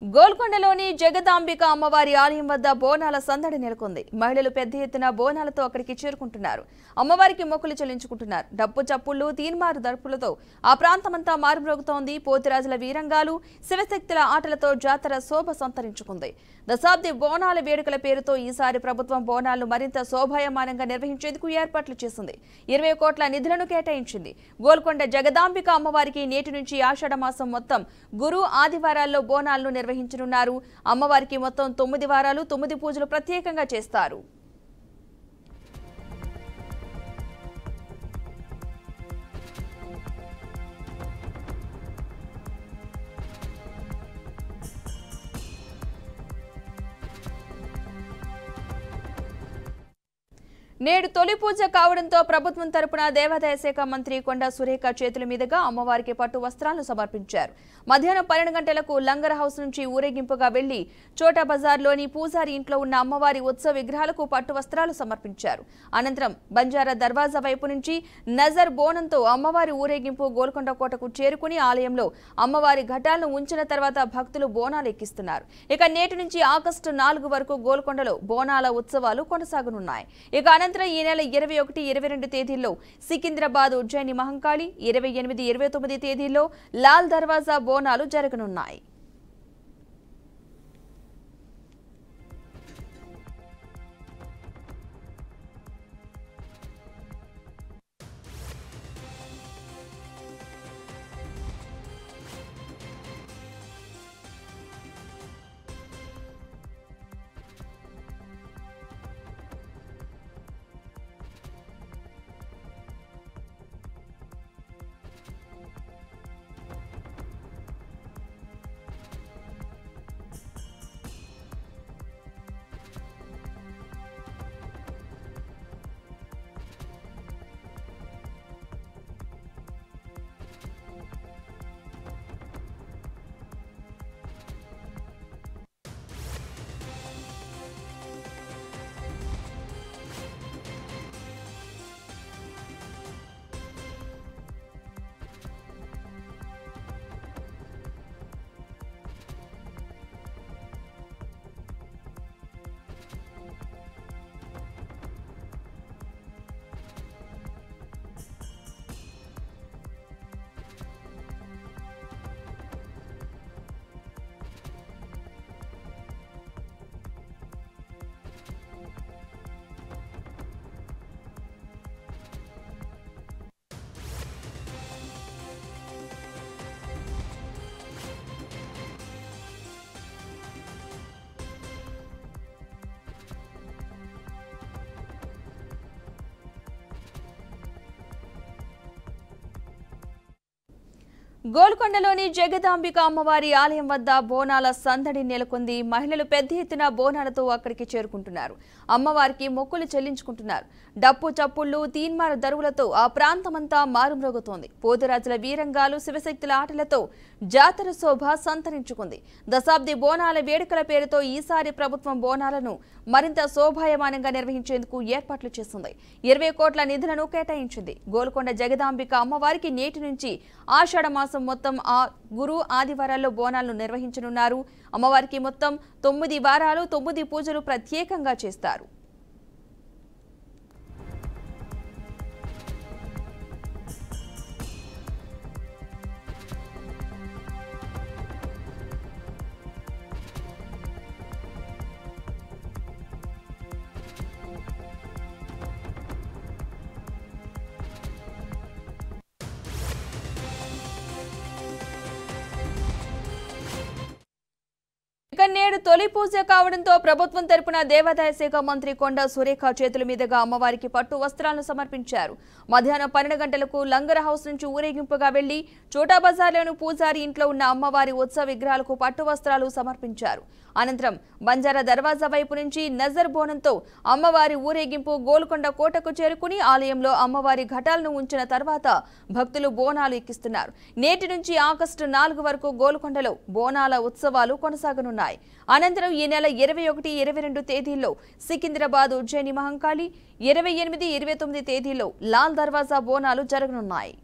గోల్కొండలోని జగదాంబిక అమ్మవారి ఆలయం వద్ద బోనాల సందడి నెలకొంది. మహిళలు పెద్ద ఎత్తున బోనాలతో అక్కడికి చేరుకుంటున్నారు. అమ్మవారికి మొక్కులు చెల్లించుకుంటున్నారు. డప్పు చప్పుళ్లు, తీన్మారు దర్పులతో ఆ ప్రాంతమంతా మారుమ్రోగుతోంది. పోతురాజుల వీరంగాలు, శివశక్తుల ఆటలతో జాతర శోభ సంతరించుకుంది. దశాబ్ది బోనాల వేడుకల పేరుతో ఈసారి ప్రభుత్వం బోనాలను మరింత శోభాయమానంగా నిర్వహించేందుకు ఏర్పాట్లు చేసింది. 20 కోట్ల నిధులను కేటాయించింది. గోల్కొండ జగదాంబిక అమ్మవారికి నేటి నుంచి ఆషాఢ మాసం మొత్తం గురు ఆదివారాల్లో బోనాలను నిర్వహించనున్నారు. అమ్మవారికి మొత్తం 9 వారాలు 9 పూజలు ప్రత్యేకంగా చేస్తారు. నేడు తొలి పూజ కావడంతో ప్రభుత్వం తరపున దేవాదాయ శాఖ మంత్రి కొండా సురేఖ చేతుల మీదుగా అమ్మవారికి పట్టు వస్త్రాలను సమర్పించారు. మధ్యాహ్నం 12 గంటలకు లంగర్ హౌస్ నుంచి ఊరేగింపుగా వెళ్లి చోటా బజార్లోని పూజారి ఇంట్లో ఉన్న అమ్మవారి ఉత్సవ విగ్రహాలకు పట్టు వస్త్రాలు సమర్పించారు. అనంతరం బంజారా దర్వాజా వైపు నుంచి నజర్ బోనంతో అమ్మవారి ఊరేగింపు గోల్కొండ కోటకు చేరుకుని ఆలయంలో అమ్మవారి ఘటాలను ఉంచిన తర్వాత భక్తులు బోనాలు ఎక్కిస్తున్నారు. ఇక నేటి నుంచి ఆగస్టు 4 వరకు గోల్కొండలో బోనాల ఉత్సవాలు కొనసాగనున్నాయి. ఇక అనంతరం ఈ నెల 21, 22 తేదీల్లో సికింద్రాబాద్, ఉజ్జయిని మహంకాళి, 28, 29 తేదీల్లో లాల్ దర్వాజా బోనాలు జరగనున్నాయి. గోల్కొండలోని జగదాంబిక అమ్మవారి ఆలయం వద్ద బోనాల సందడి నెలకొంది. మహిళలు పెద్ద ఎత్తున బోనాలతో అక్కడికి చేరుకుంటున్నారు. అమ్మవారికి మొక్కులు చెల్లించుకుంటున్నారు. డప్పు చప్పుళ్లు, తీన్మారు దరువులతో ఆ ప్రాంతమంతా మారుమ్రోగుతోంది. పోతురాజుల వీరంగాలు, శివశక్తుల ఆటలతో జాతర శోభ సంతరించుకుంది. దశాబ్ది బోనాల వేడుకల పేరుతో ఈసారి ప్రభుత్వం బోనాలను మరింత శోభాయమానంగా నిర్వహించేందుకు ఏర్పాట్లు చేసింది. 20 కోట్ల నిధులను కేటాయించింది. గోల్కొండ జగదాంబిక అమ్మవారికి నేటి నుంచి ఆషాఢ మాసం మొత్తం గురు ఆదివారాల్లో బోనాలను నిర్వహించనున్నారు. అమ్మవారికి మొత్తం 9 వారాలు 9 పూజలు ప్రత్యేకంగా చేస్తారు. ఇక నేడు తొలి పూజ కావడంతో ప్రభుత్వం తరపున దేవాదాయ శాఖ మంత్రి కొండా సురేఖ చేతుల మీదుగా అమ్మవారికి పట్టు వస్త్రాలను సమర్పించారు. మధ్యాహ్నం 12 గంటలకు లంగర్ హౌస్ నుంచి ఊరేగింపుగా వెళ్లి చోటా బజార్లోని పూజారి ఇంట్లో ఉన్న అమ్మవారి ఉత్సవ విగ్రహాలకు పట్టు వస్త్రాలు సమర్పించారు. అనంతరం బంజారా దర్వాజా వైపు నుంచి నజర్ బోనంతో అమ్మవారి ఊరేగింపు గోల్కొండ కోటకు చేరుకుని ఆలయంలో అమ్మవారి ఘటాలను ఉంచిన తర్వాత భక్తులు బోనాలు ఎక్కిస్తున్నారు. నేటి నుంచి ఆగస్టు 4 వరకు గోల్కొండలో బోనాల ఉత్సవాలు కొనసాగనున్నాయి. అనంతరం ఈ నెల 21, 22 తేదీల్లో సికింద్రాబాద్, ఉజ్జయిని మహంకాళి, 28, 29 తేదీల్లో లాల్ దర్వాజా బోనాలు జరగనున్నాయి.